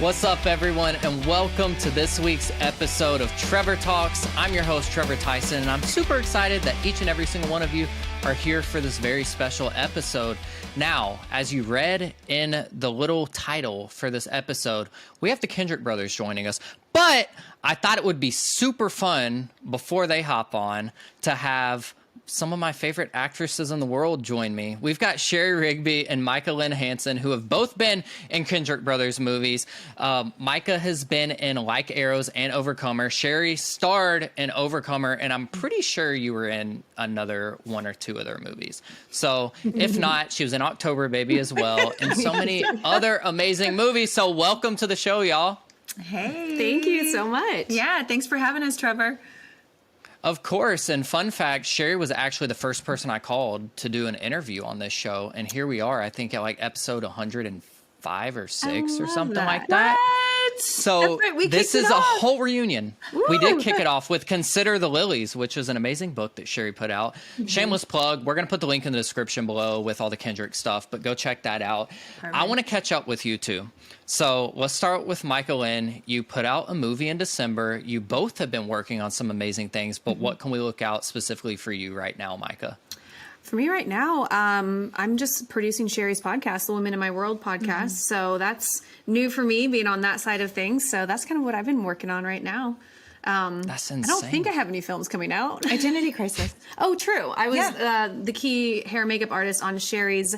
What's up, everyone, and welcome to this week's episode of Trevor Talks. I'm your host, Trevor Tyson, and I'm super excited that each and every single one of you are here for this very special episode. Now, as you read in the little title for this episode, we have the Kendrick Brothers joining us, but I thought it would be super fun before they hop on to have some of my favorite actresses in the world join me. We've got Shari Rigby and Micah Lynn Hanson, who have both been in Kendrick Brothers movies. Micah has been in Like Arrows and Overcomer. Shari starred in Overcomer, and I'm pretty sure you were in another one or two of their movies. So if not, she was in October Baby as well, and so many other amazing movies. So welcome to the show, y'all. Hey. Thank you so much. Yeah, thanks for having us, Trevor. Of course. And fun fact, Shari was actually the first person I called to do an interview on this show. And here we are, I think at like episode 105 or 6 or something like that. What? So right, this is a whole reunion. Woo. We did kick it off with Consider the Lilies, which is an amazing book that Shari put out. Shameless plug. We're going to put the link in the description below with all the Kendrick stuff, but go check that out. Perfect. I want to catch up with you two. So let's start with Micah Lynn. You put out a movie in December. You both have been working on some amazing things, but what can we look out specifically for you right now, Micah? For me right now, I'm just producing Shari's podcast, the Women in My World podcast. So that's new for me, being on that side of things. So that's kind of what I've been working on right now. That's insane. I don't think I have any films coming out. Identity Crisis. Oh, true. I was the key hair and makeup artist on Shari's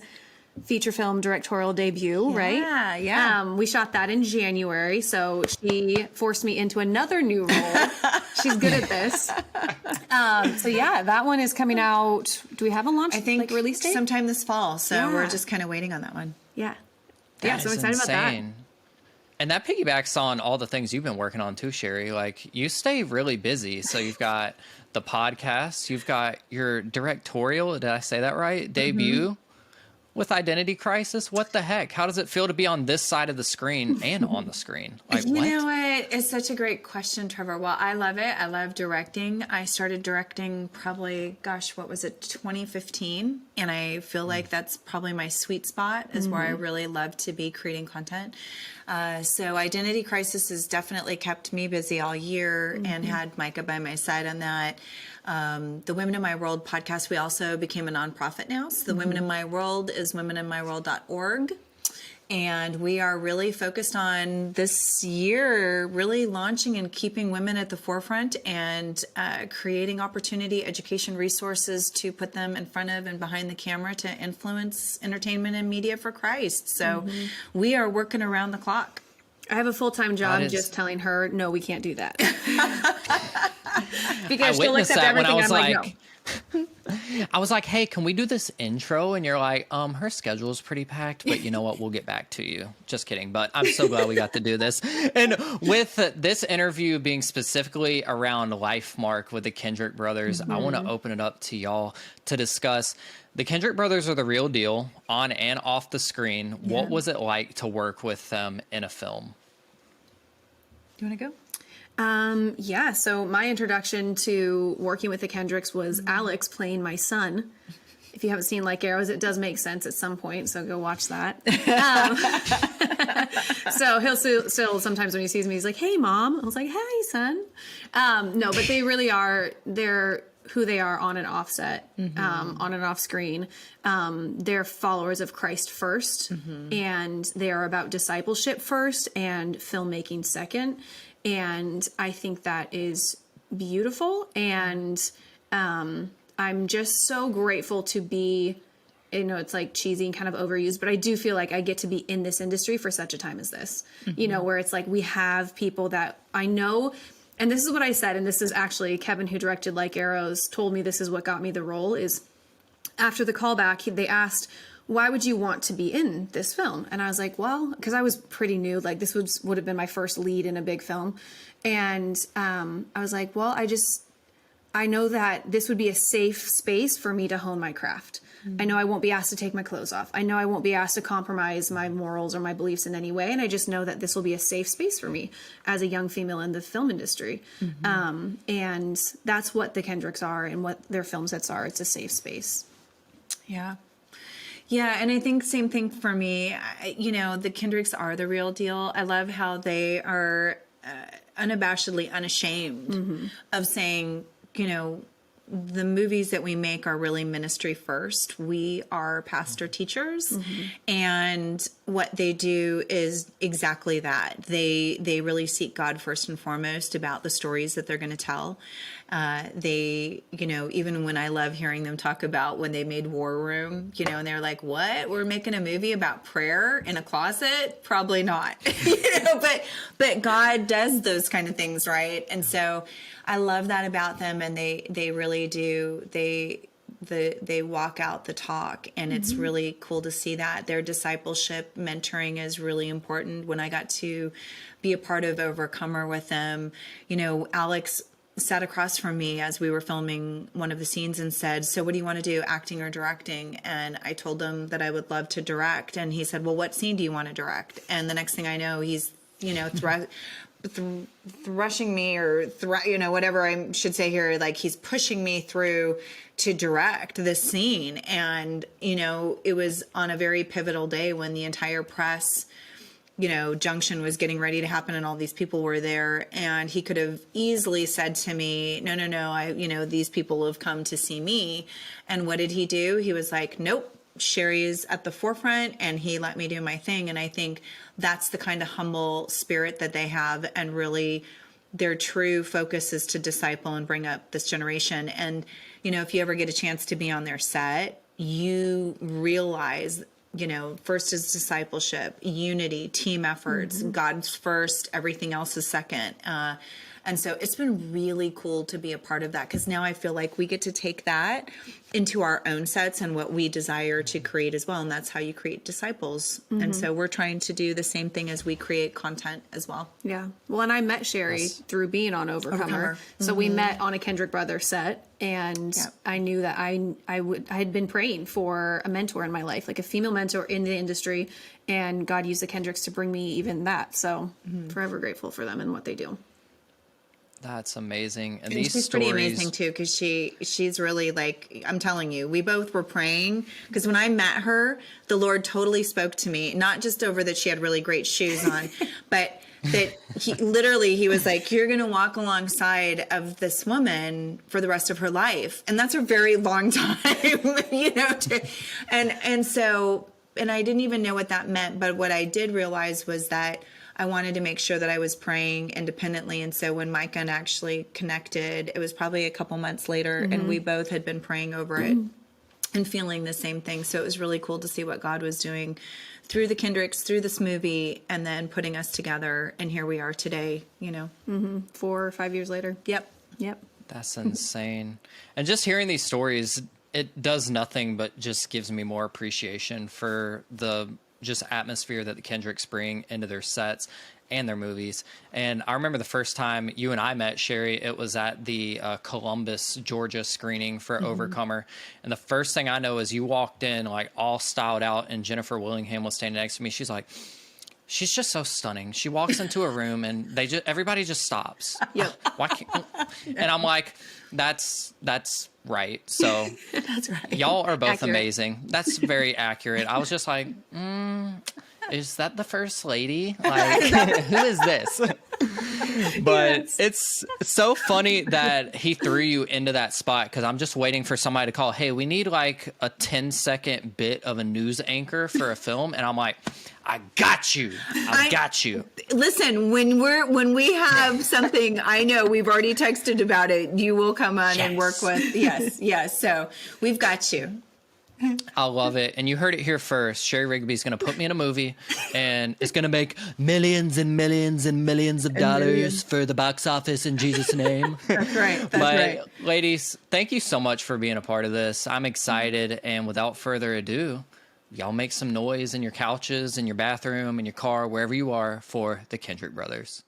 feature film directorial debut, right? Yeah. We shot that in January, so she forced me into another new role. She's good at this. So yeah, that one is coming out. Do we have a launch? I think release date sometime this fall. So we're Yeah. just kind of waiting on that one. Yeah. That So is excited about that. insane. And that piggybacks on all the things you've been working on too, Shari. Like, you stay really busy. So you've got the podcast, you've got your directorial, did I say that right? Debut with Identity Crisis. What the heck? How does it feel to be on this side of the screen and on the screen? Like, You what? know what? It's such a great question, Trevor. Well, I love it. I love directing. I started directing probably, 2015. And I feel like that's probably my sweet spot is where I really love to be creating content. So Identity Crisis has definitely kept me busy all year and had Micah by my side on that. The Women in My World podcast, we also became a nonprofit now. So the Women in My World is womeninmyworld.org. And we are really focused on this year, really launching and keeping women at the forefront and creating opportunity, education resources to put them in front of and behind the camera to influence entertainment and media for Christ. So we are working around the clock. I have a full-time job just telling her, no, we can't do that. Because she'll accept everything. I'm like, no. I was like, hey, can we do this intro? And you're like, her schedule is pretty packed, but you know what? We'll get back to you. Just kidding. But I'm so glad we got to do this. And with this interview being specifically around Life Mark with the Kendrick Brothers, I want to open it up to y'all to discuss. The Kendrick Brothers are the real deal on and off the screen. Yeah. What was it like to work with them in a film? Do you want to go? Yeah, so my introduction to working with the Kendricks was Alex playing my son. If you haven't seen Like Arrows, it does make sense at some point, so go watch that. So he'll still sometimes when he sees me, he's like, hey, Mom. I was like, hey, son. No, but they really are, they're who they are on and off set, on and off screen. They're followers of Christ first, and they are about discipleship first and filmmaking second. And I think that is beautiful. And I'm just so grateful to be, it's like cheesy and kind of overused, but I do feel like I get to be in this industry for such a time as this, where it's like we have people that I know. And this is what I said. And this is actually Kevin, who directed Like Arrows, told me this is what got me the role is after the callback, they asked, why would you want to be in this film? And I was like, well, because I was pretty new, like this would have been my first lead in a big film. And I was like, well, I know that this would be a safe space for me to hone my craft. I know I won't be asked to take my clothes off. I know I won't be asked to compromise my morals or my beliefs in any way. And I just know that this will be a safe space for me as a young female in the film industry. And that's what the Kendricks are and what their film sets are. It's a safe space. Yeah. Yeah, and I think same thing for me. The Kendricks are the real deal. I love how they are unabashedly unashamed of saying, the movies that we make are really ministry first. We are pastor teachers, and what they do is exactly that. They really seek God first and foremost about the stories that they're going to tell. Even when I love hearing them talk about when they made War Room, and they're like, what? We're making a movie about prayer in a closet? Probably not. But God does those kind of things, right? And so I love that about them, and they really do. They walk out the talk, and it's really cool to see that. Their discipleship mentoring is really important. When I got to be a part of Overcomer with them, Alex sat across from me as we were filming one of the scenes and said, so what do you want to do, acting or directing? And I told him that I would love to direct. And he said, well, what scene do you want to direct? And the next thing I know, he's, thrashing me or, whatever I should say here, like he's pushing me through to direct this scene. And, it was on a very pivotal day when the entire press junction was getting ready to happen and all these people were there, and he could have easily said to me, no, these people have come to see me. And what did he do? He was like, nope, Shari's at the forefront, and he let me do my thing. And I think that's the kind of humble spirit that they have, and really their true focus is to disciple and bring up this generation. And, if you ever get a chance to be on their set, you realize first is discipleship, unity, team efforts, God's first, everything else is second. And so it's been really cool to be a part of that, because now I feel like we get to take that into our own sets and what we desire to create as well. And that's how you create disciples. And so we're trying to do the same thing as we create content as well. Yeah. Well, and I met Shari through being on Overcomer. So we met on a Kendrick Brothers set, and I knew that I had been praying for a mentor in my life, like a female mentor in the industry, and God used the Kendricks to bring me even that. So forever grateful for them and what they do. That's amazing. And she's these pretty stories, amazing too, because she's really like, I'm telling you, we both were praying, because when I met her, the Lord totally spoke to me, not just over that she had really great shoes on, but that he was like, you're going to walk alongside of this woman for the rest of her life. And that's a very long time, and I didn't even know what that meant. But what I did realize was that I wanted to make sure that I was praying independently. And so when Micah and I actually connected, it was probably a couple months later, and we both had been praying over it and feeling the same thing. So it was really cool to see what God was doing through the Kendricks, through this movie, and then putting us together. And here we are today, 4 or 5 years later. Yep. that's insane. And just hearing these stories, it does nothing but just gives me more appreciation for the just atmosphere that the Kendricks bring into their sets and their movies. And I remember the first time you and I met, Shari, it was at the Columbus, Georgia screening for Overcomer. And the first thing I know is you walked in like all styled out, and Jennifer Willingham was standing next to me. She's like, she's just so stunning. She walks into a room and everybody just stops. Yep. Why can't, and I'm like, that's right. So That's right. y'all are both Accurate. amazing. That's very accurate. I was just like, is that the first lady? Like, who is this? But it's so funny that he threw you into that spot, because I'm just waiting for somebody to call, hey, we need like a 10-second bit of a news anchor for a film. And I'm like, I got you. I got you. Listen, when we have something, I know we've already texted about it. You will come on and work with. Yes. So we've got you. I love it. And you heard it here first. Shari Rigby is going to put me in a movie, and it's going to make millions and millions and millions of dollars for the box office in Jesus' name. That's right. That's right. Ladies, thank you so much for being a part of this. I'm excited. And without further ado, y'all make some noise in your couches, in your bathroom, in your car, wherever you are, for the Kendrick Brothers.